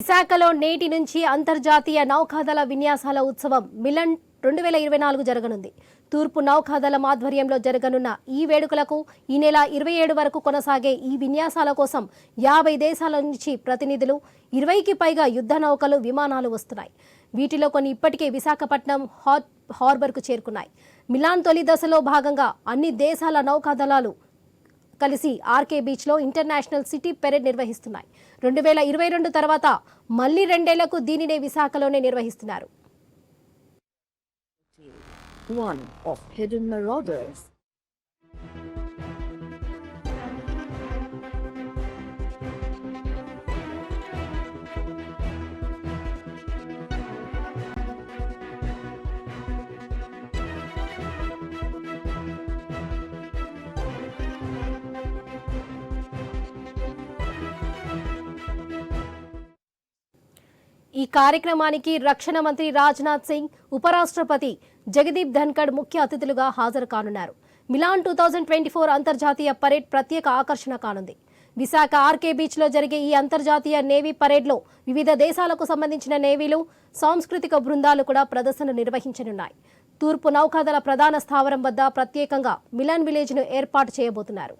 విశాఖలో నేటి నుంచి అంతర్జాతీయ నౌకాదళ విన్యాసాల ఉత్సవం మిలన్ 2024 జరగనుంది. తూర్పు నౌకాదళం ఆధ్వర్యంలో జరగనున్న ఈ వేడుకలకు ఈ నెల 27 వరకు కొనసాగే ఈ విన్యాసాల కోసం 50 దేశాల నుంచి ప్రతినిధులు, 20కి పైగా యుద్ధ నౌకలు, విమానాలు వస్తున్నాయి. వీటిలో కొన్ని ఇప్పటికే విశాఖపట్నం హార్బర్కు చేరుకున్నాయి. మిలాన్ తొలి దశలో భాగంగా అన్ని దేశాల నౌకాదళాలు కలిసి ఆర్కే బీచ్లో ఇంటర్నేషనల్ సిటీ పెరేడ్ నిర్వహిస్తున్నాయి. 2022 తర్వాత మళ్లీ 2 ఏళ్లకు దీనినే విశాఖలోనే నిర్వహిస్తున్నారు. One of hidden marauders. ఈ కార్యక్రమానికి రక్షణ మంత్రి రాజ్నాథ్ సింగ్, ఉపరాష్ట్రపతి జగదీప్ ధన్కడ్ ముఖ్య అతిథులుగా హాజరు కానున్నారు. మిలాన్ 2024 అంతర్జాతీయ పరేడ్ ప్రత్యేక ఆకర్షణ కానుంది. విశాఖ ఆర్కే బీచ్లో జరిగే ఈ అంతర్జాతీయ నేవీ పరేడ్లో వివిధ దేశాలకు సంబంధించిన నేవీలు, సాంస్కృతిక బృందాలు కూడా ప్రదర్శన నిర్వహించనున్నాయి. తూర్పు నౌకాదళ ప్రధాన స్థావరం వద్ద ప్రత్యేకంగా మిలాన్ విలేజ్ను ఏర్పాటు చేయబోతున్నారు.